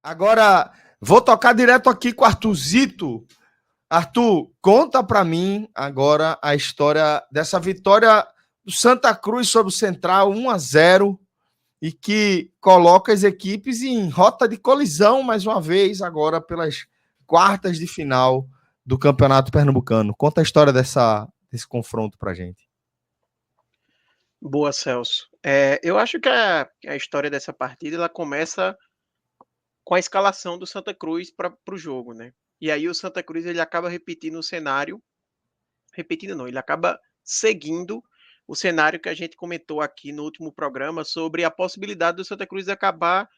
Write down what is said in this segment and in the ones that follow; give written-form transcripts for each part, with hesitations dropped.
Agora, vou tocar direto aqui com o Arthuzito. Arthur, conta para mim agora a história dessa vitória do Santa Cruz sobre o Central 1-0 e que coloca as equipes em rota de colisão mais uma vez agora pelas quartas de final do Campeonato Pernambucano. Conta a história desse confronto pra gente. Boa, Celso. Eu acho que a história dessa partida ela começa com a escalação do Santa Cruz para o jogo, né? E aí o Santa Cruz ele acaba repetindo o cenário, repetindo não, ele acaba seguindo o cenário que a gente comentou aqui no último programa sobre a possibilidade do Santa Cruz acabar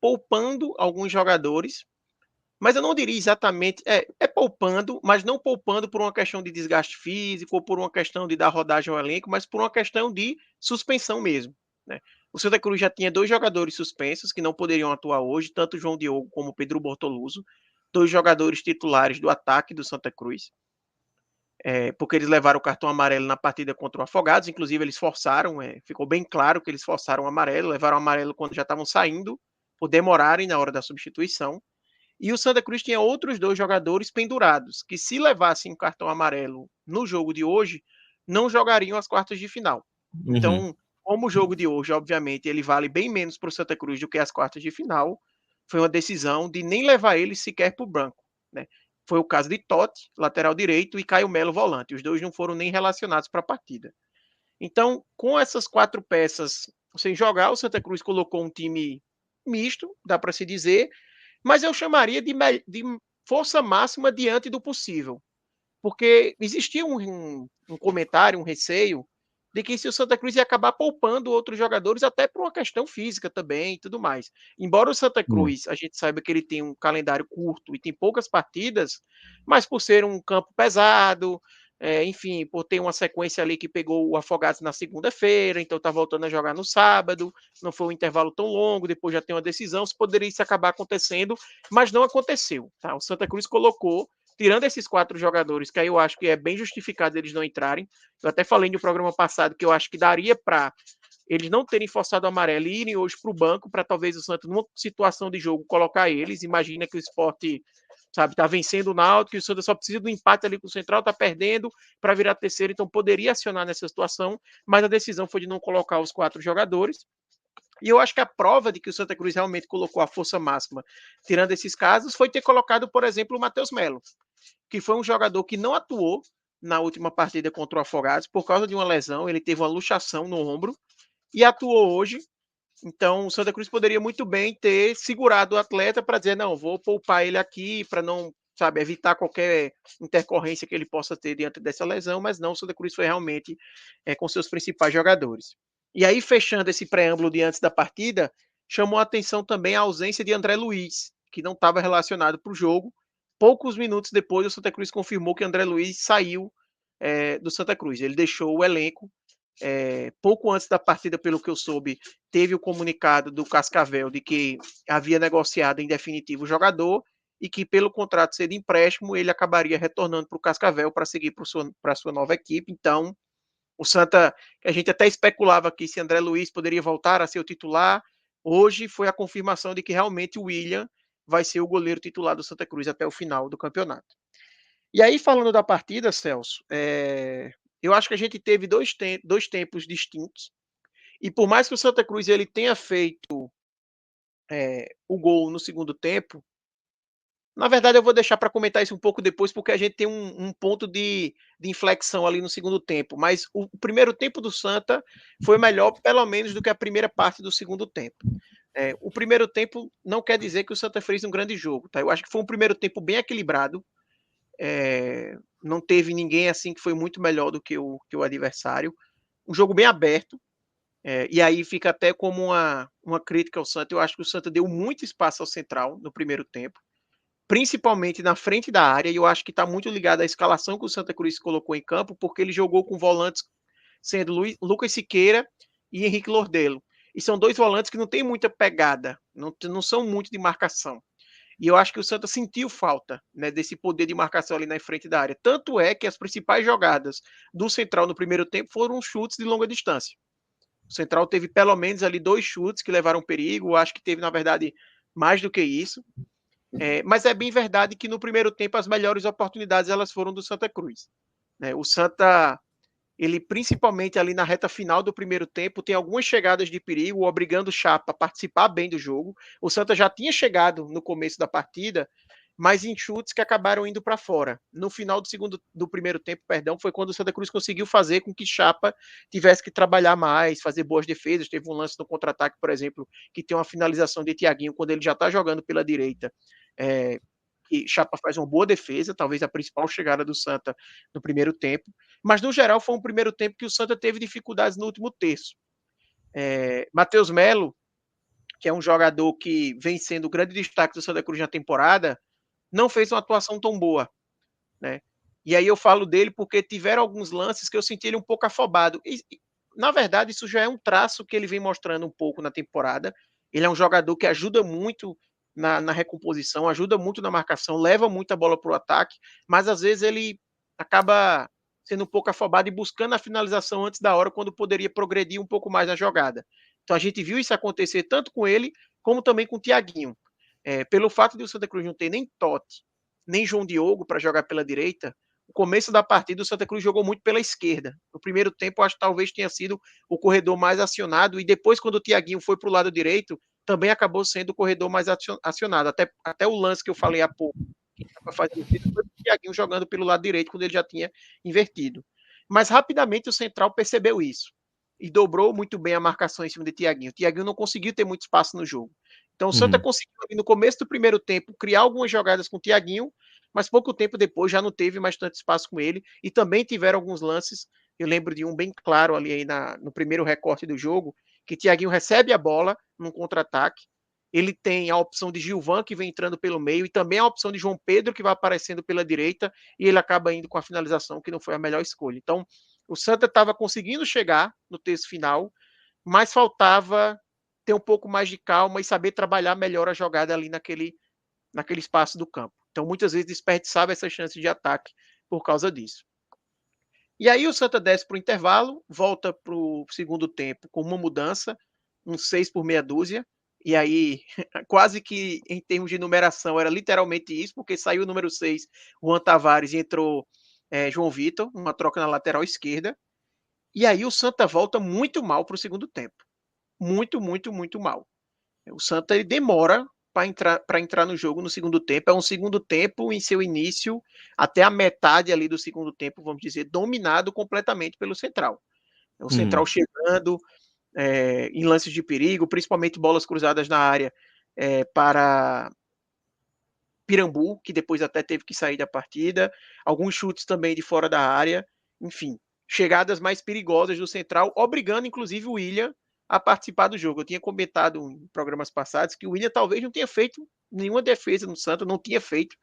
poupando alguns jogadores, mas eu não diria exatamente, poupando, mas não poupando por uma questão de desgaste físico ou por uma questão de dar rodagem ao elenco, mas por uma questão de suspensão mesmo, né? O Santa Cruz já tinha dois jogadores suspensos que não poderiam atuar hoje, tanto o João Diogo como o Pedro Bortoluso, dois jogadores titulares do ataque do Santa Cruz, porque eles levaram o cartão amarelo na partida contra o Afogados, inclusive eles forçaram, ficou bem claro que eles forçaram o amarelo, levaram o amarelo quando já estavam saindo, por demorarem na hora da substituição. E o Santa Cruz tinha outros dois jogadores pendurados, que se levassem um cartão amarelo no jogo de hoje, não jogariam as quartas de final. Uhum. Então, como o jogo de hoje, obviamente, ele vale bem menos para o Santa Cruz do que as quartas de final, foi uma decisão de nem levar ele sequer para o branco, né? Foi o caso de Totti, lateral direito, e Caio Melo, volante. Os dois não foram nem relacionados para a partida. Então, com essas quatro peças sem jogar, o Santa Cruz colocou um time misto, dá para se dizer, mas eu chamaria de força máxima diante do possível. Porque existia um comentário, um receio, de que se o Santa Cruz ia acabar poupando outros jogadores, até por uma questão física também e tudo mais. Embora o Santa Cruz, a gente saiba que ele tem um calendário curto e tem poucas partidas, mas por ser um campo pesado, enfim, por ter uma sequência ali que pegou o Afogados na segunda-feira, então tá voltando a jogar no sábado, não foi um intervalo tão longo, depois já tem uma decisão, se poderia isso acabar acontecendo, mas não aconteceu. Tá? O Santa Cruz colocou, tirando esses quatro jogadores, que aí eu acho que é bem justificado eles não entrarem. Eu até falei no programa passado que eu acho que daria para eles não terem forçado o amarelo e irem hoje para o banco, para talvez o Santos, numa situação de jogo, colocar eles. Imagina que o esporte, sabe, tá vencendo o Náutico, e o Santos só precisa do empate ali com o Central, tá perdendo para virar terceiro, então poderia acionar nessa situação, mas a decisão foi de não colocar os quatro jogadores. E eu acho que a prova de que o Santa Cruz realmente colocou a força máxima, tirando esses casos, foi ter colocado, por exemplo, o Matheus Melo, que foi um jogador que não atuou na última partida contra o Afogados por causa de uma lesão. Ele teve uma luxação no ombro e atuou hoje. Então, o Santa Cruz poderia muito bem ter segurado o atleta para dizer: não, vou poupar ele aqui para não, sabe, evitar qualquer intercorrência que ele possa ter diante dessa lesão, mas não, o Santa Cruz foi realmente com seus principais jogadores. E aí, fechando esse preâmbulo de antes da partida, chamou a atenção também a ausência de André Luiz, que não estava relacionado para o jogo. Poucos minutos depois, o Santa Cruz confirmou que André Luiz saiu do Santa Cruz. Ele deixou o elenco pouco antes da partida, pelo que eu soube, teve o comunicado do Cascavel de que havia negociado em definitivo o jogador e que, pelo contrato ser de empréstimo, ele acabaria retornando para o Cascavel para seguir para a sua nova equipe. Então, o Santa, a gente até especulava aqui se André Luiz poderia voltar a ser o titular. Hoje foi a confirmação de que realmente o William vai ser o goleiro titular do Santa Cruz até o final do campeonato. E aí, falando da partida, Celso, eu acho que a gente teve dois tempos distintos. E por mais que o Santa Cruz ele tenha feito o gol no segundo tempo, na verdade eu vou deixar para comentar isso um pouco depois, porque a gente tem um ponto de inflexão ali no segundo tempo. Mas o primeiro tempo do Santa foi melhor, pelo menos, do que a primeira parte do segundo tempo. O primeiro tempo não quer dizer que o Santa fez um grande jogo. Tá? Eu acho que foi um primeiro tempo bem equilibrado. Não teve ninguém assim que foi muito melhor do que o adversário. Um jogo bem aberto. E aí fica até como uma crítica ao Santa. Eu acho que o Santa deu muito espaço ao central no primeiro tempo, principalmente na frente da área. E eu acho que está muito ligado à escalação que o Santa Cruz colocou em campo, porque ele jogou com volantes sendo Lucas Siqueira e Henrique Lordelo. E são dois volantes que não têm muita pegada, não são muito de marcação. E eu acho que o Santa sentiu falta, né, desse poder de marcação ali na frente da área. Tanto é que as principais jogadas do Central no primeiro tempo foram chutes de longa distância. O Central teve pelo menos ali dois chutes que levaram perigo. Eu acho que teve, na verdade, mais do que isso. Mas é bem verdade que no primeiro tempo as melhores oportunidades elas foram do Santa Cruz, né? O Santa, ele principalmente ali na reta final do primeiro tempo, tem algumas chegadas de perigo, obrigando o Chapa a participar bem do jogo. O Santa já tinha chegado no começo da partida, mas em chutes que acabaram indo para fora. No final do primeiro tempo, perdão, foi quando o Santa Cruz conseguiu fazer com que Chapa tivesse que trabalhar mais, fazer boas defesas. Teve um lance no contra-ataque, por exemplo, que tem uma finalização de Thiaguinho quando ele já está jogando pela direita. Que Chapa faz uma boa defesa, talvez a principal chegada do Santa no primeiro tempo, mas no geral foi um primeiro tempo que o Santa teve dificuldades no último terço. Matheus Melo, que é um jogador que vem sendo o grande destaque do Santa Cruz na temporada, não fez uma atuação tão boa, né? E aí eu falo dele porque tiveram alguns lances que eu senti ele um pouco afobado. Na verdade, isso já é um traço que ele vem mostrando um pouco na temporada. Ele é um jogador que ajuda muito na recomposição, ajuda muito na marcação, leva muita bola para o ataque, mas às vezes ele acaba sendo um pouco afobado e buscando a finalização antes da hora, quando poderia progredir um pouco mais na jogada. Então a gente viu isso acontecer tanto com ele, como também com o Thiaguinho. Pelo fato de o Santa Cruz não ter nem Totti, nem João Diogo para jogar pela direita, o começo da partida o Santa Cruz jogou muito pela esquerda. No primeiro tempo, acho que talvez tenha sido o corredor mais acionado, e depois, quando o Thiaguinho foi para o lado direito, também acabou sendo o corredor mais acionado. Até o lance que eu falei há pouco, que estava fazendo foi o Thiaguinho jogando pelo lado direito, quando ele já tinha invertido. Mas rapidamente o Central percebeu isso e dobrou muito bem a marcação em cima de Thiaguinho. O Thiaguinho não conseguiu ter muito espaço no jogo. Então o Santa conseguiu, no começo do primeiro tempo, criar algumas jogadas com o Thiaguinho, mas pouco tempo depois já não teve mais tanto espaço com ele, e também tiveram alguns lances. Eu lembro de um bem claro ali aí no primeiro recorte do jogo, que Thiaguinho recebe a bola num contra-ataque, ele tem a opção de Gilvan, que vem entrando pelo meio, e também a opção de João Pedro, que vai aparecendo pela direita, e ele acaba indo com a finalização, que não foi a melhor escolha. Então, o Santa estava conseguindo chegar no terço final, mas faltava ter um pouco mais de calma e saber trabalhar melhor a jogada ali naquele espaço do campo. Então, muitas vezes desperdiçava essa chance de ataque por causa disso. E aí o Santa desce para o intervalo, volta para o segundo tempo com uma mudança, um 6 por meia dúzia, e aí quase que em termos de numeração era literalmente isso, porque saiu o número 6, Juan Tavares, e entrou João Vitor, uma troca na lateral esquerda, e aí o Santa volta muito mal para o segundo tempo. Muito, muito, muito mal. O Santa ele demora para entrar no jogo no segundo tempo. É um segundo tempo em seu início, até a metade ali do segundo tempo, vamos dizer, dominado completamente pelo Central. O Central chegando em lances de perigo, principalmente bolas cruzadas na área para Pirambu, que depois até teve que sair da partida, alguns chutes também de fora da área, enfim, chegadas mais perigosas do Central, obrigando inclusive o William a participar do jogo. Eu tinha comentado em programas passados que o William talvez não tenha feito nenhuma defesa no Santos, não tinha feito,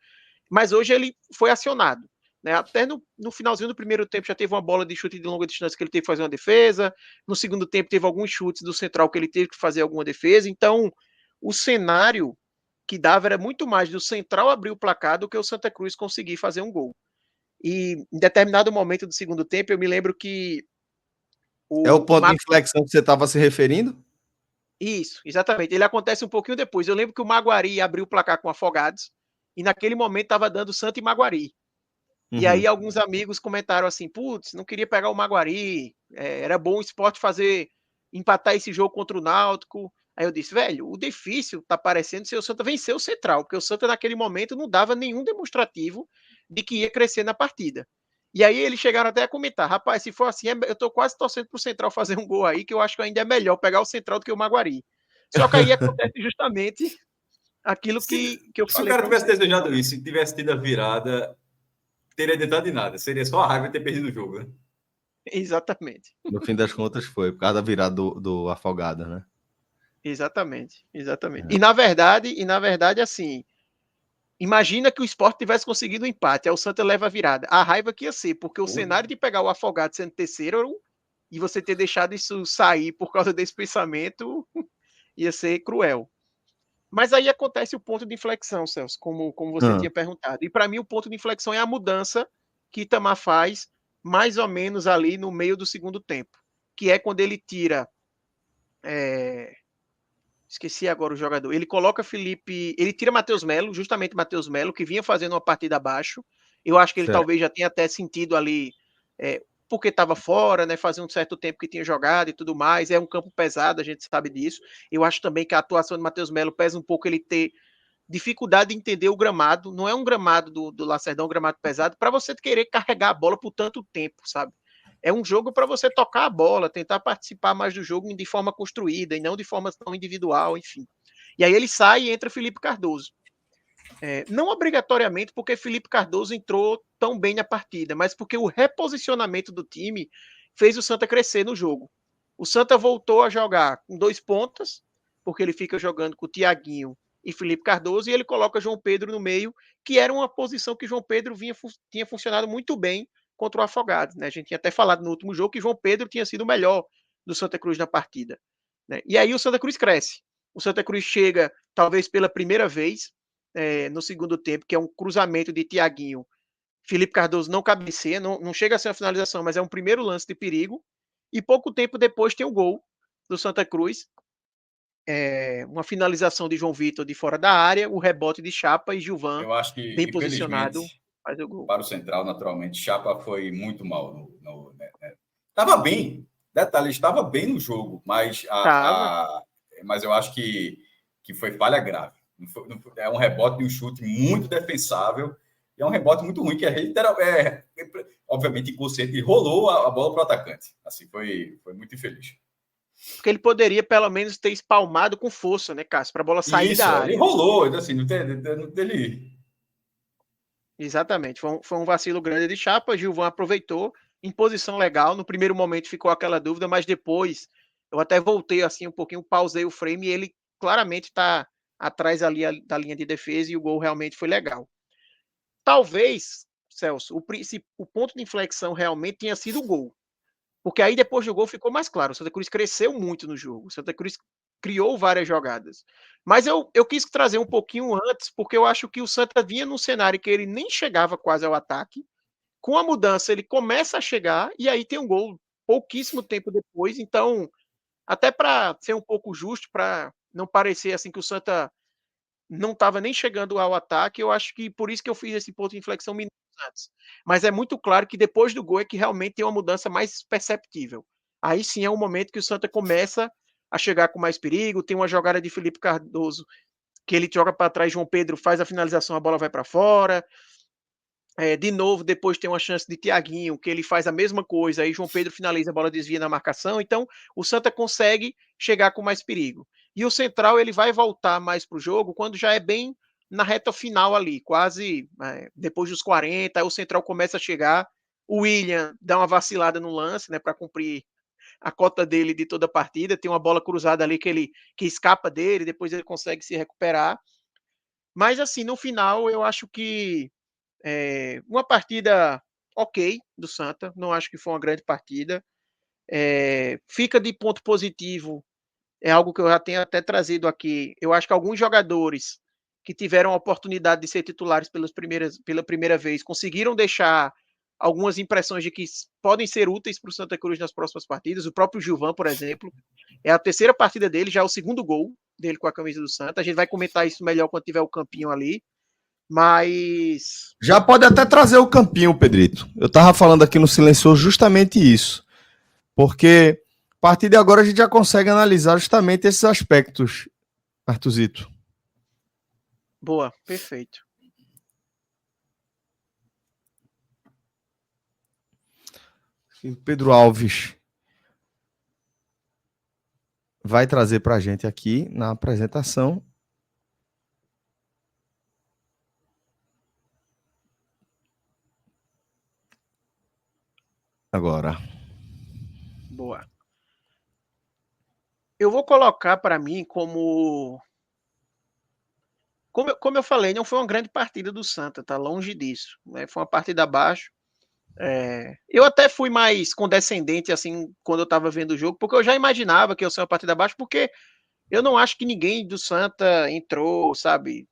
mas hoje ele foi acionado. Né? Até no finalzinho do primeiro tempo já teve uma bola de chute de longa distância que ele teve que fazer uma defesa, no segundo tempo teve alguns chutes do Central que ele teve que fazer alguma defesa, então o cenário que dava era muito mais do Central abrir o placar do que o Santa Cruz conseguir fazer um gol. E em determinado momento do segundo tempo, eu me lembro que É o o ponto de inflexão que você estava se referindo? Isso, exatamente. Ele acontece um pouquinho depois. Eu lembro que o Maguari abriu o placar com Afogados, e naquele momento estava dando Santa e Maguari. E aí alguns amigos comentaram assim, putz, não queria pegar o Maguari, era bom o Sport empatar esse jogo contra o Náutico. Aí eu disse, velho, o difícil tá parecendo ser o Santa vencer o Central, porque o Santa naquele momento não dava nenhum demonstrativo de que ia crescer na partida. E aí eles chegaram até a comentar, rapaz, se for assim, eu tô quase torcendo pro Central fazer um gol aí, que eu acho que ainda é melhor pegar o Central do que o Maguari. Só que aí acontece justamente aquilo que eu se falei. Se o cara tivesse desejado isso e tivesse tido a virada, teria adiantado de nada. Seria só a raiva de ter perdido o jogo, né? Exatamente. No fim das contas foi, por causa da virada do Afogado, né? Exatamente, exatamente. E na verdade, assim, imagina que o Sport tivesse conseguido um empate, aí o Santa leva a virada. A raiva que ia ser, porque o cenário de pegar o Afogado sendo terceiro e você ter deixado isso sair por causa desse pensamento ia ser cruel. Mas aí acontece o ponto de inflexão, Celso, como você tinha perguntado. E para mim o ponto de inflexão é a mudança que Itamar faz mais ou menos ali no meio do segundo tempo, que é quando ele tira Esqueci agora o jogador. Ele coloca Felipe. Ele tira Matheus Melo, justamente Matheus Melo, que vinha fazendo uma partida abaixo. Eu acho que ele Certo. talvez já tenha até sentido ali, porque estava fora, né? Fazia um certo tempo que tinha jogado e tudo mais. É um campo pesado, a gente sabe disso. Eu acho também que a atuação de Matheus Melo pesa um pouco ele ter dificuldade de entender o gramado. Não é um gramado do Lacerdão, um gramado pesado, para você querer carregar a bola por tanto tempo, sabe? É um jogo para você tocar a bola, tentar participar mais do jogo de forma construída e não de forma tão individual, enfim. E aí ele sai e entra Felipe Cardoso. Não obrigatoriamente porque Felipe Cardoso entrou tão bem na partida, mas porque o reposicionamento do time fez o Santa crescer no jogo. O Santa voltou a jogar com 2 pontas, porque ele fica jogando com o Thiaguinho e Felipe Cardoso, e ele coloca João Pedro no meio, que era uma posição que João Pedro tinha funcionado muito bem contra o Afogados. Né? A gente tinha até falado no último jogo que João Pedro tinha sido o melhor do Santa Cruz na partida. Né? E aí o Santa Cruz cresce. O Santa Cruz chega, talvez pela primeira vez, no segundo tempo, que é um cruzamento de Thiaguinho. Felipe Cardoso não cabeceia, não chega a ser uma finalização, mas é um primeiro lance de perigo. E pouco tempo depois tem o gol do Santa Cruz. Uma finalização de João Vitor de fora da área, o rebote de Chapa e Gilvan, Eu acho que, bem posicionado, infelizmente, faz o gol. para o Central, naturalmente, Chapa foi muito mal. Estava bem, detalhe, estava bem no jogo, mas, mas eu acho que foi falha grave. É um rebote de um chute muito defensável, e é um rebote muito ruim, que obviamente inconsciente, e rolou a bola para o atacante. Assim, foi muito infeliz. Porque ele poderia, pelo menos, ter espalmado com força, né, Cássio? Para a bola sair da área. Ele rolou, assim, não teve. Exatamente. Foi um vacilo grande de Chapa. Gilvan aproveitou em posição legal. No primeiro momento ficou aquela dúvida, mas depois eu até voltei assim um pouquinho, pausei o frame e ele claramente está atrás ali da linha de defesa e o gol realmente foi legal. Talvez, Celso, o ponto de inflexão realmente tenha sido o gol. Porque aí depois do gol ficou mais claro. O Santa Cruz cresceu muito no jogo. O Santa Cruz criou várias jogadas. Mas eu quis trazer um pouquinho antes, porque eu acho que o Santa vinha num cenário que ele nem chegava quase ao ataque. Com a mudança, ele começa a chegar e aí tem um gol pouquíssimo tempo depois. Então, até para ser um pouco justo, para não parecer assim que o Santa não estava nem chegando ao ataque, eu acho que por isso que eu fiz esse ponto de inflexão minutos antes. Mas é muito claro que depois do gol é que realmente tem uma mudança mais perceptível. Aí sim é um momento que o Santa começa a chegar com mais perigo, tem uma jogada de Felipe Cardoso que ele joga para trás, João Pedro faz a finalização, a bola vai para fora. De novo, depois tem uma chance de Thiaguinho, que ele faz a mesma coisa, aí João Pedro finaliza, a bola desvia na marcação, então o Santa consegue chegar com mais perigo. E o Central, ele vai voltar mais para o jogo quando já é bem na reta final ali, quase depois dos 40, aí o Central começa a chegar, o William dá uma vacilada no lance, né, para cumprir a cota dele de toda a partida, tem uma bola cruzada ali que escapa dele, depois ele consegue se recuperar, mas assim, no final eu acho que uma partida ok do Santa, não acho que foi uma grande partida. Fica de ponto positivo, é algo que eu já tenho até trazido aqui. Eu acho que alguns jogadores que tiveram a oportunidade de ser titulares pela primeira vez conseguiram deixar algumas impressões de que podem ser úteis para o Santa Cruz nas próximas partidas. O próprio Gilvan, por exemplo, é a terceira partida dele, já é o segundo gol dele com a camisa do Santa. A gente vai comentar isso melhor quando tiver o campinho ali. Mas. Já pode até trazer o campinho, Pedrito. Eu tava falando aqui no Silencioso justamente isso. Porque a partir de agora a gente já consegue analisar justamente esses aspectos, Artuzito. Boa, perfeito. Pedro Alves vai trazer para a gente aqui na apresentação. Agora. Boa. Eu vou colocar para mim como eu falei, não foi uma grande partida do Santa, tá longe disso. Né? Foi uma partida abaixo. Eu até fui mais condescendente assim quando eu estava vendo o jogo, porque eu já imaginava que ia ser uma partida abaixo, porque eu não acho que ninguém do Santa entrou, sabe,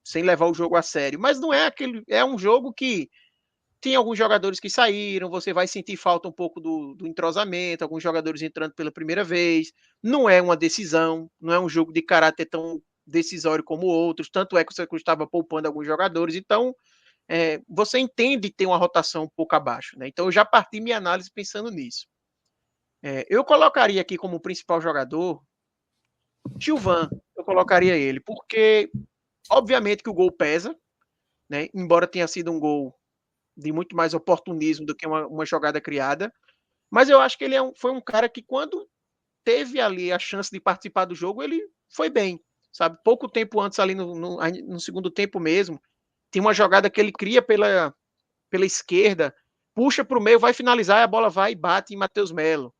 sem levar o jogo a sério. Mas não é aquele. É um jogo que tem alguns jogadores que saíram, você vai sentir falta um pouco do entrosamento, alguns jogadores entrando pela primeira vez. Não é uma decisão, não é um jogo de caráter tão decisório como outros. Tanto é que o Santa Cruz estava poupando alguns jogadores. Então, você entende ter uma rotação um pouco abaixo. Né? Então, eu já parti minha análise pensando nisso. Eu colocaria aqui como principal jogador Gilvan. Eu colocaria ele, porque, obviamente, que o gol pesa, né? Embora tenha sido um gol de muito mais oportunismo do que uma jogada criada. Mas eu acho que ele foi um cara que, quando teve ali a chance de participar do jogo, ele foi bem, sabe? Pouco tempo antes, ali no segundo tempo mesmo, tem uma jogada que ele cria pela esquerda, puxa para o meio, vai finalizar, e a bola vai e bate em Matheus Melo.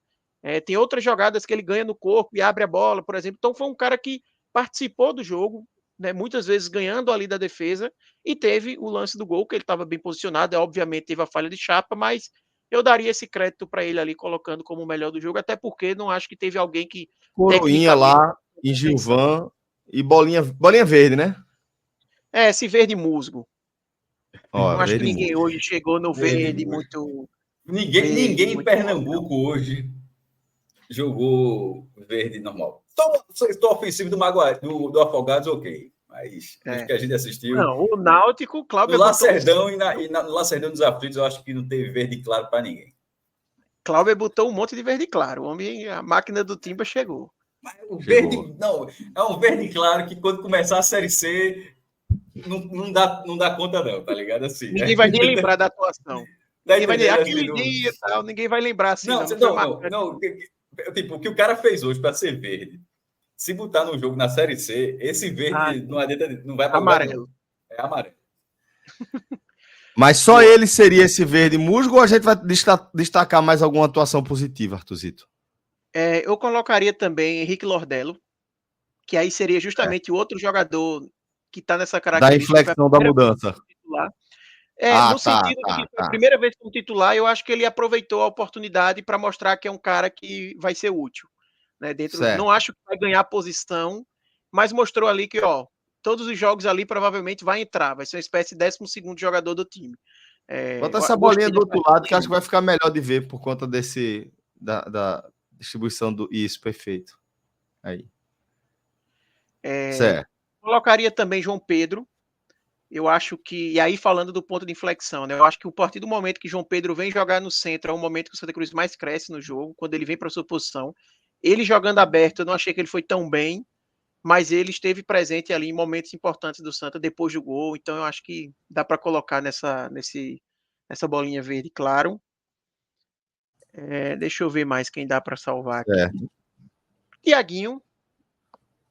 Tem outras jogadas que ele ganha no corpo e abre a bola, por exemplo. Então foi um cara que participou do jogo, né, muitas vezes ganhando ali da defesa, e teve o lance do gol, que ele estava bem posicionado. Obviamente teve a falha de chapa, mas eu daria esse crédito para ele ali, colocando como o melhor do jogo, até porque não acho que teve alguém que Coroinha lá em Gilvan e bolinha verde, né? Esse verde musgo. Ó, não acho que verde ninguém musgo. hoje chegou no verde muito. Ninguém em Pernambuco legal. hoje jogou verde normal. Estou ofensivo do Afogados, ok. Mas os que a gente assistiu. Não, o Náutico, Cláudio. No Lacerdão no Lacerdão dos Aflitos, eu acho que não teve verde claro para ninguém. Cláudio botou um monte de verde claro. A máquina do Timba chegou. Mas o verde, não, é um verde claro que, quando começar a Série C, não dá conta, não, tá ligado? Assim, ninguém vai nem lembrar da atuação. Ninguém vai dizer, aquele dia e tal, ninguém vai lembrar assim. Não. Tipo, o que o cara fez hoje para ser verde, se botar no jogo na Série C, esse verde não adianta, não vai para amarelo. Lugar, é amarelo. Mas só ele seria esse verde musgo, ou a gente vai destacar mais alguma atuação positiva, Artuzito? Eu colocaria também Henrique Lordello, que aí seria justamente o outro jogador que está nessa característica. Da inflexão da mudança. Sentido de que foi a primeira vez como titular, eu acho que ele aproveitou a oportunidade para mostrar que é um cara que vai ser útil. Né, não acho que vai ganhar posição, mas mostrou ali que, todos os jogos ali provavelmente vai entrar, vai ser uma espécie de 12º jogador do time. Bota essa bolinha do outro lado, que acho que vai ficar melhor de ver por conta da distribuição do... Isso, perfeito. Aí. Certo. Colocaria também João Pedro. Eu acho que, e aí falando do ponto de inflexão, né? Eu acho que a partir do momento que João Pedro vem jogar no centro, é o momento que o Santa Cruz mais cresce no jogo, quando ele vem para sua posição. Ele jogando aberto, eu não achei que ele foi tão bem, mas ele esteve presente ali em momentos importantes do Santa depois do gol, então eu acho que dá para colocar nessa bolinha verde, claro. Deixa eu ver mais quem dá para salvar aqui. Tiaguinho,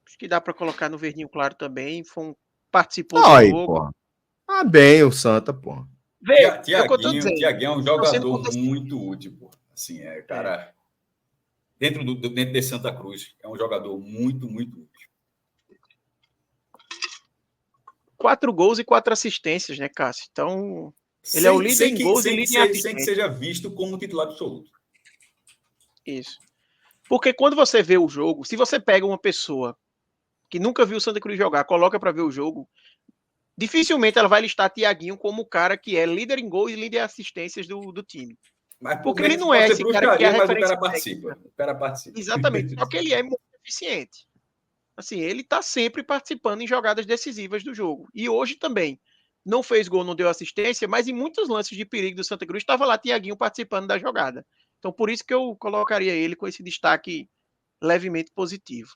acho que dá para colocar no verdinho claro também, participou do jogo. Porra. Bem o Santa, pô. Tiaguinho é um jogador muito útil, pô. Assim, cara... Dentro de Santa Cruz, é um jogador muito, muito útil. 4 gols e 4 assistências, né, Cássio? Então, ele é o líder em gols e líder em assistências. Sem que seja visto como titular absoluto. Isso. Porque quando você vê o jogo, se você pega uma pessoa que nunca viu o Santa Cruz jogar, coloca para ver o jogo, dificilmente ela vai listar Tiaguinho como o cara que é líder em gols e líder em assistências do time. Mas porque ele não é esse cara que é a referência. O cara participa. Exatamente. Só que ele é muito eficiente. Assim, ele tá sempre participando em jogadas decisivas do jogo. E hoje também. Não fez gol, não deu assistência, mas em muitos lances de perigo do Santa Cruz estava lá Tiaguinho participando da jogada. Então, por isso que eu colocaria ele com esse destaque levemente positivo.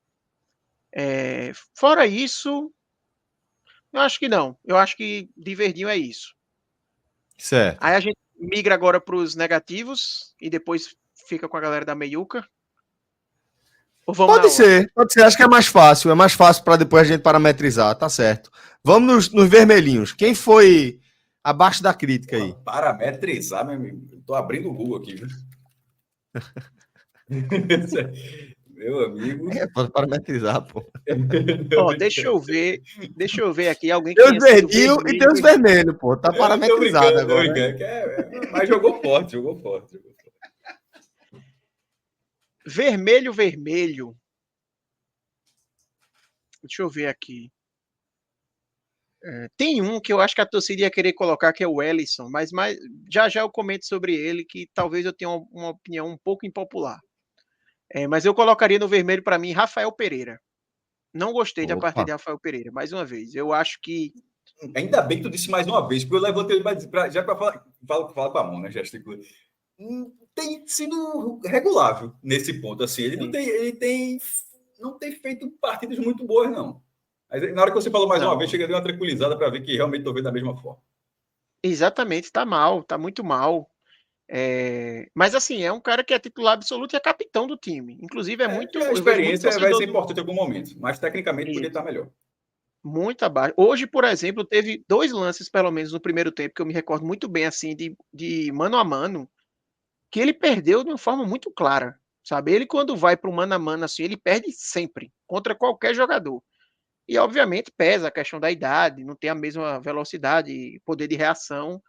Fora isso, eu acho que não. Eu acho que de verdinho é isso. Certo. Aí a gente migra agora para os negativos e depois fica com a galera da meiuca. Pode ser. Acho que é mais fácil. É mais fácil para depois a gente parametrizar, tá certo. Vamos nos vermelhinhos. Quem foi abaixo da crítica aí? Parametrizar, meu amigo. Tô abrindo o Google aqui, viu? Meu amigo. Pode parametrizar, pô. Deixa eu ver aqui. Alguém tem os verdinhos e tem os vermelhos, pô. Tá parametrizado agora. Mas jogou forte. Vermelho. Deixa eu ver aqui. Tem um que eu acho que a torcida ia querer colocar, que é o Wellisson, mas já eu comento sobre ele, que talvez eu tenha uma opinião um pouco impopular. Mas eu colocaria no vermelho, para mim, Rafael Pereira. Não gostei da partida de Opa. Rafael Pereira, mais uma vez. Eu acho que. Ainda bem que tu disse mais uma vez, porque eu levantei já para falar com a mão, né, gesticula. Tem sido regulável nesse ponto, assim. Não tem feito partidas muito boas, não. Mas na hora que você falou mais uma vez, chega a dar uma tranquilizada para ver que realmente estou vendo da mesma forma. Exatamente, está mal, está muito mal. Mas assim, é um cara que é titular absoluto e é capitão do time. Inclusive, A eu vejo muito experiência vai torcedor ser importante em algum momento, mas tecnicamente podia estar melhor. Muito abaixo. Hoje, por exemplo, teve 2 lances, pelo menos no primeiro tempo, que eu me recordo muito bem, assim, de mano a mano, que ele perdeu de uma forma muito clara, sabe? Ele, quando vai para o mano a mano, assim, ele perde sempre, contra qualquer jogador. E, obviamente, pesa a questão da idade, não tem a mesma velocidade, poder de reação,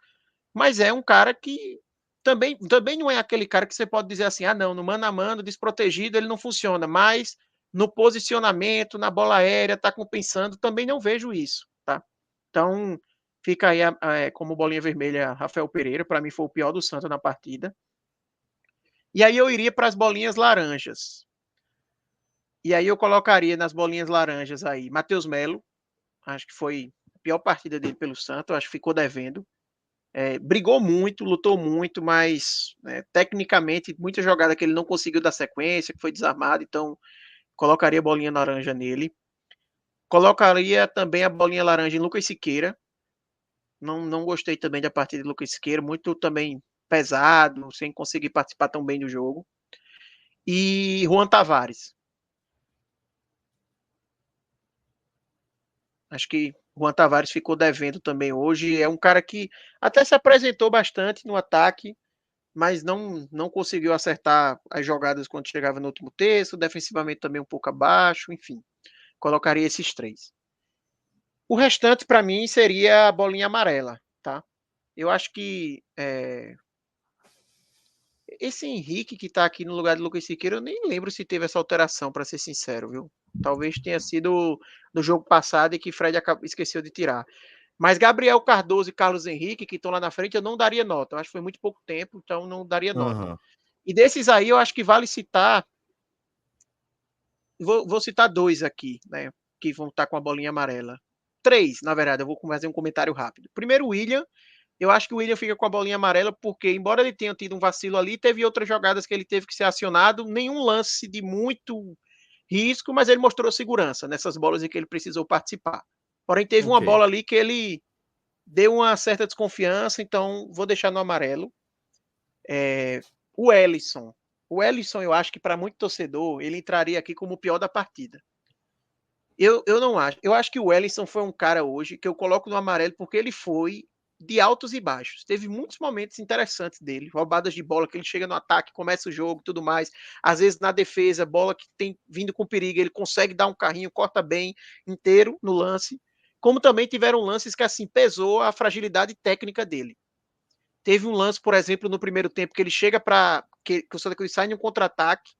mas é um cara que também não é aquele cara que você pode dizer assim, não, no mano a mano, desprotegido, ele não funciona, mas no posicionamento, na bola aérea, tá compensando, também não vejo isso, tá? Então, fica aí como bolinha vermelha Rafael Pereira, para mim foi o pior do Santa na partida. E aí eu iria para as bolinhas laranjas. E aí eu colocaria nas bolinhas laranjas aí Matheus Melo, acho que foi a pior partida dele pelo Santa, acho que ficou devendo. Brigou muito, lutou muito, mas tecnicamente muita jogada que ele não conseguiu dar sequência, que foi desarmado, então colocaria a bolinha laranja nele. Colocaria também a bolinha laranja em Lucas Siqueira. Não gostei também da partida de Lucas Siqueira, muito também pesado, sem conseguir participar tão bem do jogo. E Juan Tavares. Acho que Juan Tavares ficou devendo também hoje. É um cara que até se apresentou bastante no ataque, mas não conseguiu acertar as jogadas quando chegava no último terço, defensivamente também um pouco abaixo, enfim. Colocaria esses 3. O restante, para mim, seria a bolinha amarela, tá? Eu acho que esse Henrique que tá aqui no lugar de Lucas Siqueira, eu nem lembro se teve essa alteração, para ser sincero, viu? Talvez tenha sido no jogo passado e que Fred esqueceu de tirar. Mas Gabriel Cardoso e Carlos Henrique, que estão lá na frente, eu não daria nota. Eu acho que foi muito pouco tempo, então não daria nota. Uhum. E desses aí, eu acho que vale citar. Vou citar 2 aqui, né? Que vão estar com a bolinha amarela. 3, na verdade, eu vou fazer um comentário rápido. Primeiro, o William. Eu acho que o William fica com a bolinha amarela porque, embora ele tenha tido um vacilo ali, teve outras jogadas que ele teve que ser acionado. Nenhum lance de muito risco, mas ele mostrou segurança nessas bolas em que ele precisou participar. Porém, teve uma bola ali que ele deu uma certa desconfiança, então vou deixar no amarelo. O Ellison. O Ellison, eu acho que para muito torcedor, ele entraria aqui como o pior da partida. Eu não acho. Eu acho que o Ellison foi um cara hoje que eu coloco no amarelo porque ele foi de altos e baixos. Teve muitos momentos interessantes dele, roubadas de bola, que ele chega no ataque, começa o jogo, tudo mais. Às vezes na defesa, bola que tem vindo com perigo, ele consegue dar um carrinho, corta bem inteiro no lance. Como também tiveram lances que assim pesou a fragilidade técnica dele. Teve um lance, por exemplo, no primeiro tempo que ele chega para que o Santa Cruz sai em um contra-ataque.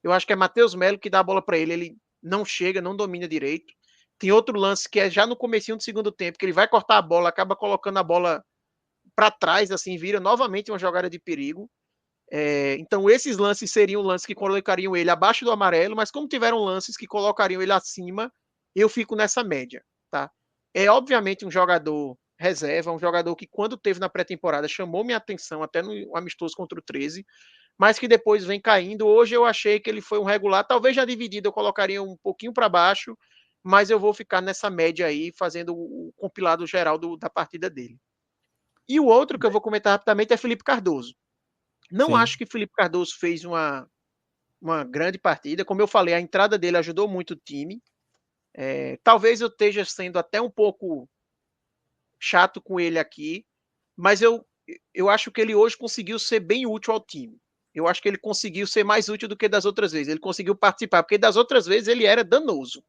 Eu acho que é Matheus Melo que dá a bola para ele, ele não chega, não domina direito. Tem outro lance que é já no comecinho do segundo tempo, que ele vai cortar a bola, acaba colocando a bola para trás, assim, vira novamente uma jogada de perigo. Então esses lances seriam lances que colocariam ele abaixo do amarelo, mas como tiveram lances que colocariam ele acima, eu fico nessa média, tá? É obviamente um jogador reserva, um jogador que quando teve na pré-temporada chamou minha atenção até no amistoso contra o 13, mas que depois vem caindo. Hoje eu achei que ele foi um regular, talvez já dividido eu colocaria um pouquinho para baixo, mas eu vou ficar nessa média aí, fazendo o compilado geral da partida dele. E o outro que eu vou comentar rapidamente é Felipe Cardoso. Não acho que Felipe Cardoso fez uma grande partida. Como eu falei, a entrada dele ajudou muito o time. Talvez eu esteja sendo até um pouco chato com ele aqui, mas eu acho que ele hoje conseguiu ser bem útil ao time. Eu acho que ele conseguiu ser mais útil do que das outras vezes. Ele conseguiu participar, porque das outras vezes ele era danoso.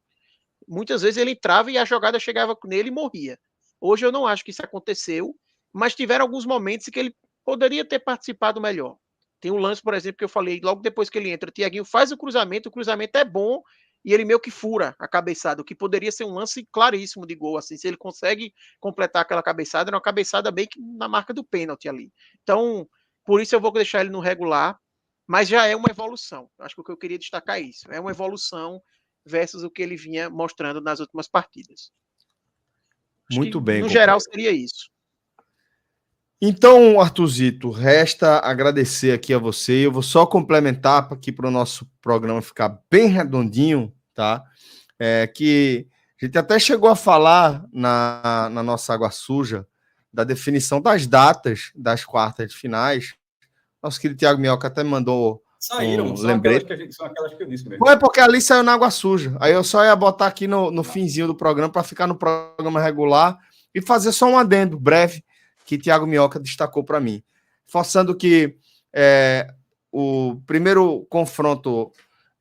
Muitas vezes ele entrava e a jogada chegava nele e morria. Hoje eu não acho que isso aconteceu, mas tiveram alguns momentos em que ele poderia ter participado melhor. Tem um lance, por exemplo, que eu falei logo depois que ele entra. O Thiaguinho faz o cruzamento é bom e ele meio que fura a cabeçada, o que poderia ser um lance claríssimo de gol, assim, se ele consegue completar aquela cabeçada, era uma cabeçada bem que na marca do pênalti ali. Então, por isso eu vou deixar ele no regular, mas já é uma evolução. Acho que o que eu queria destacar é isso, é uma evolução versus o que ele vinha mostrando nas últimas partidas. Acho Muito que, bem, no companheiro. geral, seria isso. Então, Arthuzito, resta agradecer aqui a você. Eu vou só complementar aqui para o nosso programa ficar bem redondinho, tá? Que a gente até chegou a falar na nossa Água Suja da definição das datas das quartas de finais. Nosso querido Thiago Minhoca até mandou lembrete. São aquelas que eu disse mesmo. Não é porque ali saiu na Água Suja. Aí eu só ia botar aqui no finzinho do programa para ficar no programa regular e fazer só um adendo breve que Thiago Minhoca destacou para mim. Forçando que o primeiro confronto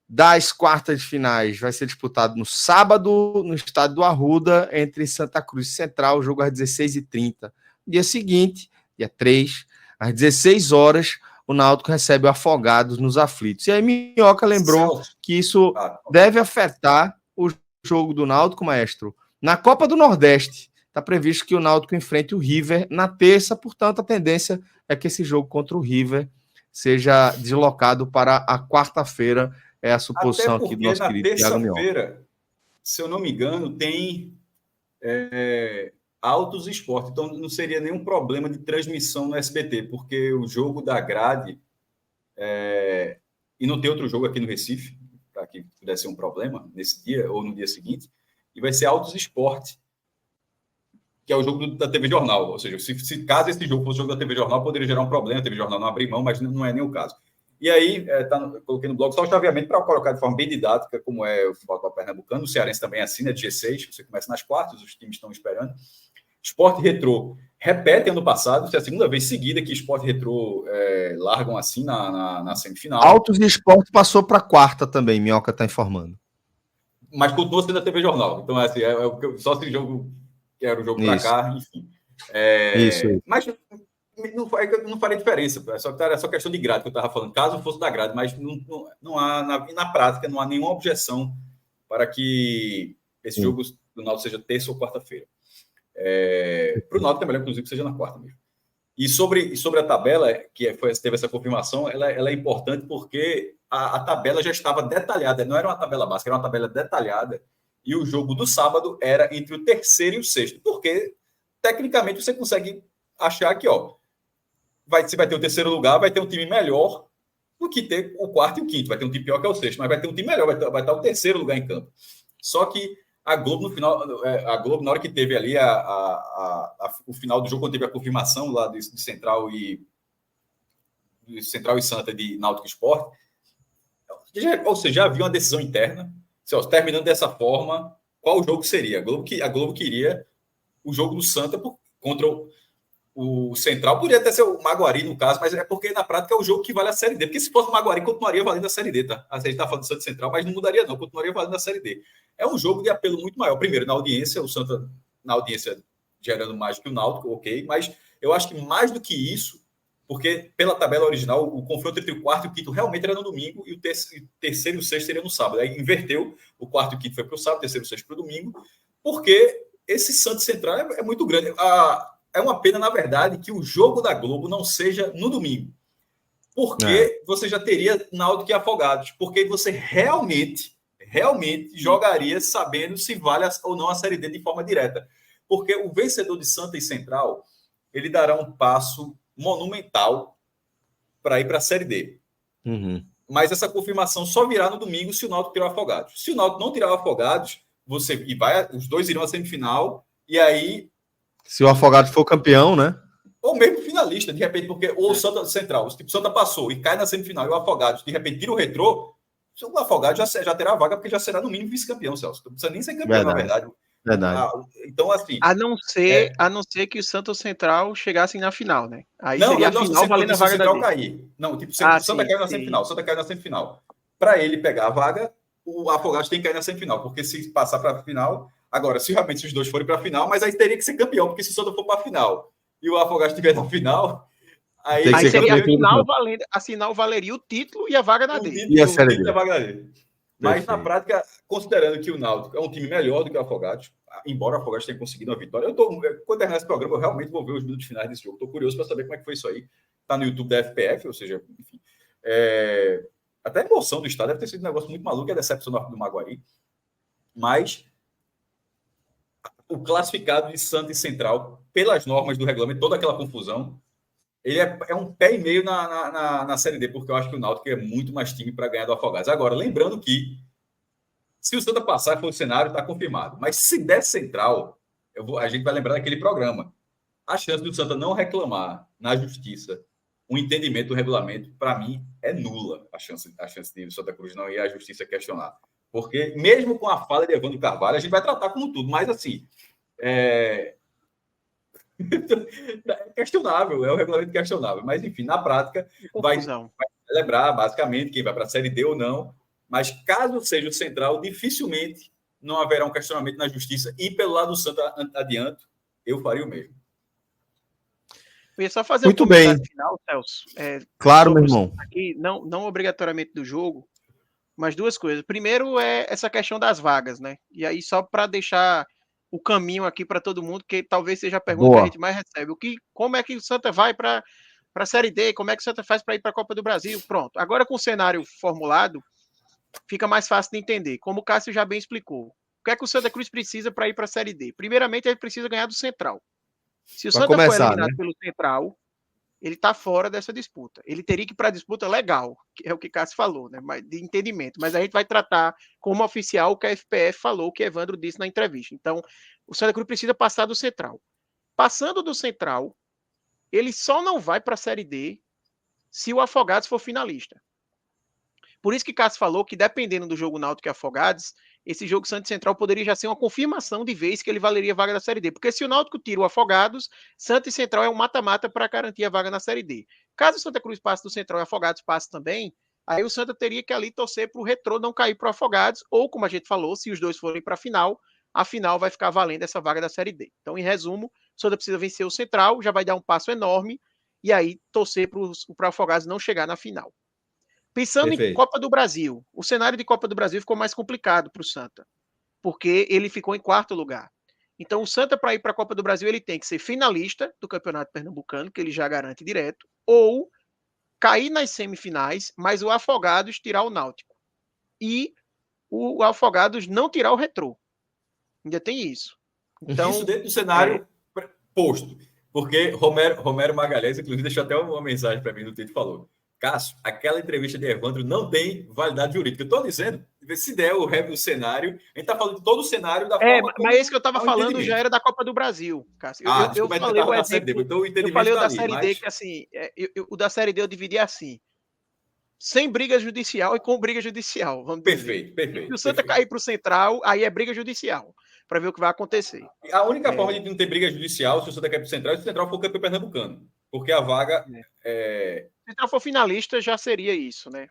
das quartas de finais vai ser disputado no sábado, no estádio do Arruda, entre Santa Cruz e Central, o jogo às 16h30. No dia seguinte, dia 3, às 16 horas, o Náutico recebe o Afogados nos Aflitos. E aí Minhoca lembrou que isso deve afetar o jogo do Náutico, maestro. Na Copa do Nordeste, está previsto que o Náutico enfrente o River na terça, portanto, a tendência é que esse jogo contra o River seja deslocado para a quarta-feira. É a suposição aqui do nosso querido Thiago Minhoca. Na terça-feira, se eu não me engano, tem Autos Esporte, então não seria nenhum problema de transmissão no SBT, porque o jogo da grade, e não tem outro jogo aqui no Recife, para que pudesse ser um problema nesse dia ou no dia seguinte, e vai ser Autos Esporte, que é o jogo da TV Jornal, ou seja, se caso esse jogo fosse o jogo da TV Jornal, poderia gerar um problema, a TV Jornal não abrir mão, mas não é nem o caso. E aí, coloquei no blog só o chaveamento para colocar de forma bem didática, como é o futebol pernambucano, o Cearense também é assim, né, de G6, você começa nas quartas, os times estão esperando. Sport e Retrô repete ano passado, é a segunda vez seguida que Sport e Retrô largam assim na semifinal. Autos e Sport passou para a quarta também, Minhoca está informando. Mas continua sendo a TV Jornal, então assim, só esse jogo que era o jogo para cá, enfim. Isso. Mas não faria diferença, era só questão de grade que eu estava falando, caso fosse da grade, mas não há, na prática, não há nenhuma objeção para que esse jogo do Náutico seja terça ou quarta-feira. Para o Náutico é melhor, inclusive, que seja na quarta mesmo. E sobre a tabela, teve essa confirmação, ela é importante porque a tabela já estava detalhada, não era uma tabela básica, era uma tabela detalhada, e o jogo do sábado era entre o terceiro e o sexto, porque, tecnicamente, você consegue achar que, você vai ter o terceiro lugar, vai ter um time melhor do que ter o quarto e o quinto. Vai ter um time pior que é o sexto, mas vai ter um time melhor, vai estar o terceiro lugar em campo. Só que a Globo, no final, na hora que teve ali o final do jogo, quando teve a confirmação lá de Central e Santa de Náutico Sport, ou seja, já havia uma decisão interna, terminando dessa forma, qual o jogo seria? A Globo queria o jogo do Santa contra o Central, poderia até ser o Maguari no caso, mas é porque na prática é o jogo que vale a Série D, porque se fosse o Maguari, continuaria valendo a Série D, tá? A gente está falando do Santa Central, mas não mudaria não, continuaria valendo a Série D. É um jogo de apelo muito maior, primeiro na audiência, o Santa na audiência gerando mais que o Náutico, ok, mas eu acho que mais do que isso, porque pela tabela original, o confronto entre o quarto e o quinto realmente era no domingo, e o terceiro e o sexto seria no sábado, aí inverteu, o quarto e o quinto foi para o sábado, o terceiro e o sexto para o domingo, porque esse Santa Central é muito grande. É uma pena, na verdade, que o jogo da Globo não seja no domingo. Porque você já teria Náutico e Afogados. Porque você realmente jogaria sabendo se vale ou não a Série D de forma direta. Porque o vencedor de Santa e Central, ele dará um passo monumental para ir para a Série D. Uhum. Mas essa confirmação só virá no domingo se o Náutico tirar o Afogados. Se o Náutico não tirar o Afogados, os dois irão à semifinal, e aí... Se o Afogado for campeão, né? Ou mesmo finalista, de repente, porque o Santa Central, tipo, o Santa passou e cai na semifinal, e o Afogados, de repente, tira o Retrô, o Afogado já terá vaga, porque já será no mínimo vice-campeão, Celso. Não precisa nem ser campeão, na verdade. Então, assim... A não ser que o Santa Central chegasse na final, né? Aí seria a final valendo a vaga da cair. Não, tipo, Santa caiu na semifinal. Santa caiu na semifinal. Para ele pegar a vaga, o Afogados tem que cair na semifinal, porque se passar para a final... Agora, se realmente os dois forem para a final, mas aí teria que ser campeão, porque se o Santa for para a final e o Afogados estiver na final, aí seria a final valeria o título e a vaga da D. E a Série D. Mas, na prática, considerando que o Náutico é um time melhor do que o Afogados, embora o Afogados tenha conseguido uma vitória, quando terminar esse programa, eu realmente vou ver os minutos finais desse jogo. Estou curioso para saber como é que foi isso aí. Está no YouTube da FPF, ou seja, enfim. Até a emoção do estádio deve ter sido um negócio muito maluco, a decepção do Maguari. Mas o classificado de Santa e Central, pelas normas do regulamento, toda aquela confusão, ele é um pé e meio na Série D, porque eu acho que o Náutico é muito mais time para ganhar do Afogados. Agora, lembrando que se o Santa passar for o cenário, está confirmado. Mas se der Central, a gente vai lembrar daquele programa. A chance do Santa não reclamar na justiça o entendimento do regulamento, para mim, é nula a chance de Santa Cruz não ir à justiça questionar. Porque, mesmo com a fala de Evandro Carvalho, a gente vai tratar como tudo, mas assim... É questionável, é um regulamento questionável, mas enfim, na prática vai celebrar basicamente quem vai para a Série D ou não, mas caso seja o Central, dificilmente não haverá um questionamento na justiça e pelo lado do Santa adiante, eu faria o mesmo. Eu ia só fazer muito bem final, Celso. Claro, meu irmão. Aqui, não obrigatoriamente do jogo, mas duas coisas. Primeiro é essa questão das vagas, né? E aí só para deixar o caminho aqui para todo mundo, que talvez seja a pergunta que a gente mais recebe. Como é que o Santa vai para a Série D? Como é que o Santa faz para ir para a Copa do Brasil? Pronto. Agora, com o cenário formulado, fica mais fácil de entender. Como o Cássio já bem explicou. O que é que o Santa Cruz precisa para ir para a Série D? Primeiramente, ele precisa ganhar do Central. Se o Santa for eliminado pelo Central, ele está fora dessa disputa. Ele teria que ir para a disputa legal, que é o que Cássio falou, né? De entendimento. Mas a gente vai tratar como oficial o que a FPF falou, o que Evandro disse na entrevista. Então, o Santa Cruz precisa passar do Central. Passando do Central, ele só não vai para a Série D se o Afogados for finalista. Por isso que Cássio falou que, dependendo do jogo Náutico e Afogados, esse jogo Santa Central poderia já ser uma confirmação de vez que ele valeria a vaga da Série D. Porque se o Náutico tira o Afogados, Santa e Central é um mata-mata para garantir a vaga na Série D. Caso o Santa Cruz passe do Central e Afogados passe também, aí o Santa teria que ali torcer para o Retrô não cair para o Afogados, ou, como a gente falou, se os dois forem para a final vai ficar valendo essa vaga da Série D. Então, em resumo, o Santa precisa vencer o Central, já vai dar um passo enorme, e aí torcer para o Afogados não chegar na final. Pensando em Copa do Brasil, o cenário de Copa do Brasil ficou mais complicado para o Santa, porque ele ficou em quarto lugar. Então, o Santa, para ir para a Copa do Brasil, ele tem que ser finalista do Campeonato Pernambucano, que ele já garante direto, ou cair nas semifinais, mas o Afogados tirar o Náutico. E o Afogados não tirar o Retrô. Ainda tem isso. Então, isso dentro do cenário posto. Porque Romero Magalhães, inclusive, deixou até uma mensagem para mim no Twitter, falou: Cássio, aquela entrevista de Evandro não tem validade jurídica. Eu estou dizendo, se der o cenário, a gente está falando de todo o cenário da forma mas esse que eu estava falando já era da Copa do Brasil, Cássio. Eu falei o exemplo, então, eu falei o da Série D, que assim, o da Série D eu dividi assim, sem briga judicial e com briga judicial, vamos dizer. Perfeito. Se o Santa cair para o Central, aí é briga judicial, para ver o que vai acontecer. A única forma de não ter briga judicial, se o Santa cair para o Central, é se o Central for campeão pernambucano. Porque a vaga... Se o Central for finalista, já seria isso, né?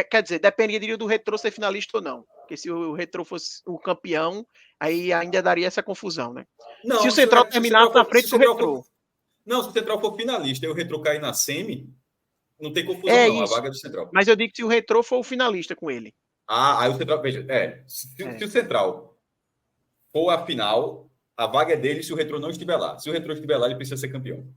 Quer dizer, dependeria do Retrô ser finalista ou não. Porque se o Retrô fosse o campeão, aí ainda daria essa confusão, né? Não, se o Central terminasse na frente do Retrô. Não, se o Central for finalista e o Retrô cair na semi, não tem confusão, não. A vaga é do Central. Mas eu digo que se o Retrô for o finalista com ele. Aí o Central... Veja, se o Central for a final, a vaga é dele se o Retrô não estiver lá. Se o Retrô estiver lá, ele precisa ser campeão.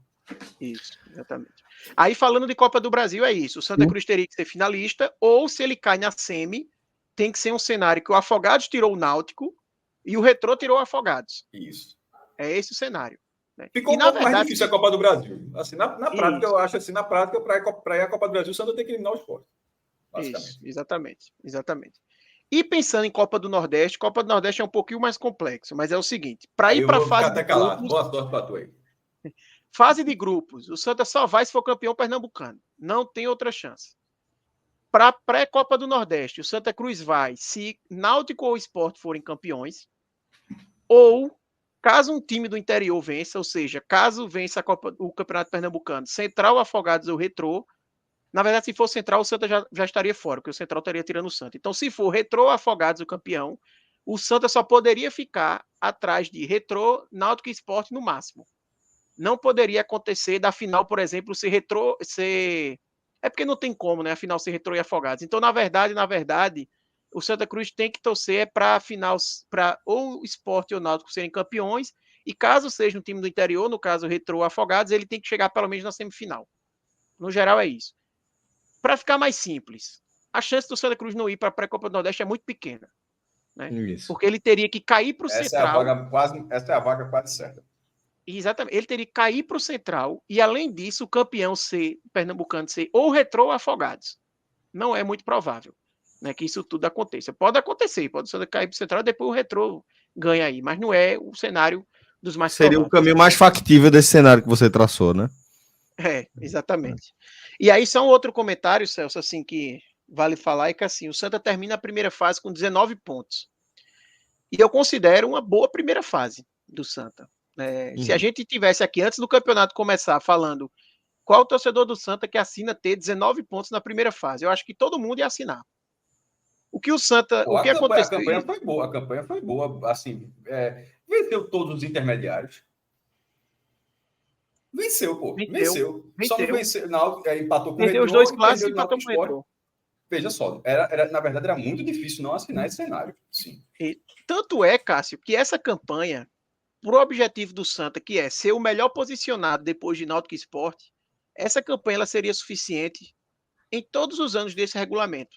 Isso, exatamente. Aí, falando de Copa do Brasil, é isso. O Santa Cruz teria que ser finalista, ou se ele cai na semi, tem que ser um cenário que o Afogados tirou o Náutico e o Retrô tirou o Afogados. Isso. É esse o cenário. Né? Ficou um pouco mais difícil a Copa do Brasil. Assim, na prática, eu acho assim, para ir a Copa do Brasil, o Santa tem que eliminar o Sport. Isso, exatamente. E pensando em Copa do Nordeste é um pouquinho mais complexo, mas é o seguinte, para ir para a fase de grupos... Boa sorte para tu aí. Fase de grupos, o Santa só vai se for campeão pernambucano. Não tem outra chance. Para a pré-Copa do Nordeste, o Santa Cruz vai se Náutico ou Sport forem campeões, ou caso um time do interior vença, ou seja, caso vença o Campeonato Pernambucano, Central, Afogados ou Retrô. Na verdade, se for Central, o Santa já estaria fora, porque o Central estaria tirando o Santa. Então, se for Retrô, Afogados o campeão, o Santa só poderia ficar atrás de Retrô, Náutico e Sport no máximo. Não poderia acontecer da final, por exemplo, ser É porque não tem como, né? A final ser Retrô e Afogados. Então, na verdade, o Santa Cruz tem que torcer para a final, para ou o Sport ou o Náutico serem campeões, e caso seja um time do interior, no caso Retrô ou Afogados, ele tem que chegar pelo menos na semifinal. No geral é isso. Para ficar mais simples, a chance do Santa Cruz não ir para a pré-copa do Nordeste é muito pequena, né? Porque ele teria que cair para o Central. Essa é a vaga quase certa. Exatamente. Ele teria que cair para o Central e, além disso, o campeão ser pernambucano ser ou Retrô ou Afogados. Não é muito provável, né, que isso tudo aconteça. Pode acontecer, pode só cair para o Central e depois o Retrô ganha aí, mas não é o cenário dos mais Seria prováveis. o caminho mais factível desse cenário que você traçou, né? Exatamente. E aí só um outro comentário, Celso, assim, que vale falar, é que assim, o Santa termina a primeira fase com 19 pontos. E eu considero uma boa primeira fase do Santa. Se a gente tivesse aqui, antes do campeonato começar, falando qual o torcedor do Santa que assina ter 19 pontos na primeira fase, eu acho que todo mundo ia assinar. O que o Santa... Pô, o que aconteceu? A campanha foi boa. Assim, venceu todos os intermediários. Venceu, pô. Venceu. Só não venceu. Não, empatou com o Retrô. Os dois clássicos e empatou com o Retrô. Veja só, na verdade, era muito difícil não assinar esse cenário. Sim. E, tanto é, Cássio, que essa campanha, pro objetivo do Santa, que é ser o melhor posicionado depois de Náutico e Sport, essa campanha ela seria suficiente em todos os anos desse regulamento.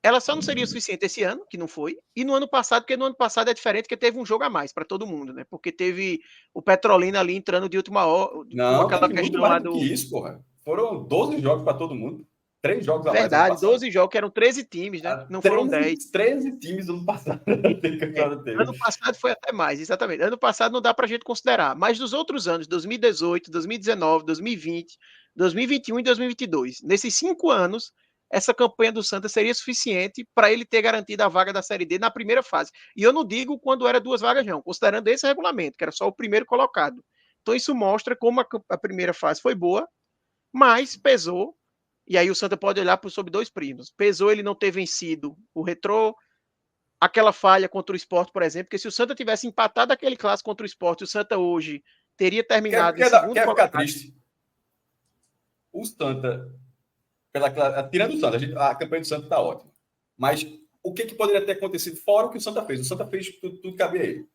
Ela só não seria suficiente esse ano, que não foi, e no ano passado, porque no ano passado é diferente, porque teve um jogo a mais para todo mundo, né? Porque teve o Petrolina ali entrando de última hora, não, com aquela questão lá do... que isso, porra. Foram 12 jogos para todo mundo. 3 jogos a mais. Verdade, 12 jogos, que eram 13 times, né? Não foram 10. 13 times ano passado. Ano passado foi até mais, exatamente. Ano passado não dá pra gente considerar. Mas dos outros anos, 2018, 2019, 2020, 2021 e 2022, nesses 5 anos, essa campanha do Santa seria suficiente para ele ter garantido a vaga da Série D na primeira fase. E eu não digo quando era 2 vagas, não, considerando esse regulamento, que era só o primeiro colocado. Então isso mostra como a primeira fase foi boa, mas pesou. E aí o Santa pode olhar sobre 2 primos. Pesou ele não ter vencido o Retrô, aquela falha contra o Sport, por exemplo, porque se o Santa tivesse empatado aquele clássico contra o Sport, o Santa hoje teria terminado em segundo colocado. Quer ficar triste? O Santa, tirando o Santa, a campanha do Santa está ótima. Mas o que poderia ter acontecido fora o que o Santa fez? O Santa fez tudo que cabia a ele.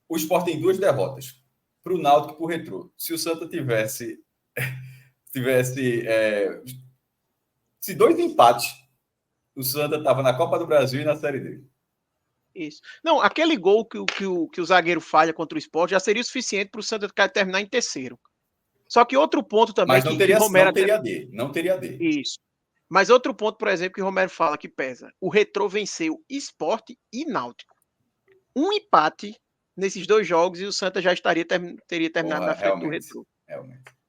O Sport tem 2 derrotas, para o Náutico e para o Retrô. Se o Santa tivesse se 2 empates, o Santa estava na Copa do Brasil e na Série D. Isso. Não, aquele gol que o zagueiro falha contra o Sport já seria suficiente para o Santa terminar em terceiro. Só que outro ponto também... Mas não teria D. Isso. Mas outro ponto, por exemplo, que o Romero fala que pesa. O Retrô venceu Sport e Náutico. Um empate nesses 2 jogos e o Santa já teria terminado na frente do Retrô. Realmente.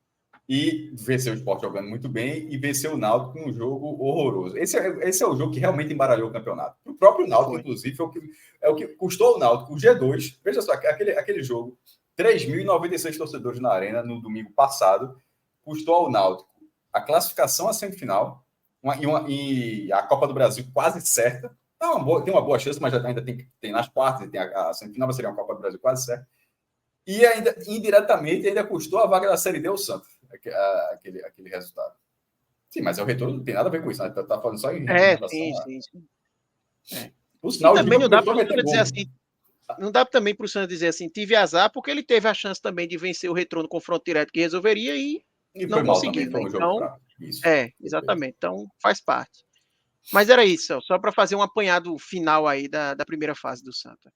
E venceu o Sport jogando muito bem e venceu o Náutico com um jogo horroroso. Esse é o jogo que realmente embaralhou o campeonato. O próprio Náutico, inclusive, é o que custou ao Náutico o G2. Veja só, aquele jogo, 3.096 torcedores na arena no domingo passado, custou ao Náutico a classificação à semifinal e a Copa do Brasil quase certa. Tem uma boa chance, mas ainda tem nas quartas, tem a semifinal, seria uma Copa do Brasil quase certa. E ainda, indiretamente, ainda custou a vaga da Série D ao Santos, aquele resultado. Sim, mas o retorno não tem nada a ver com isso, né? Tá falando só em relação sim. O sinal também não dá para o Santa dizer assim. Não dá também para o Santa dizer assim, tive azar, porque ele teve a chance também de vencer o Retrô no confronto direto que resolveria e não conseguiu. Né? Então, exatamente. Então, faz parte. Mas era isso, só para fazer um apanhado final aí da primeira fase do Santa.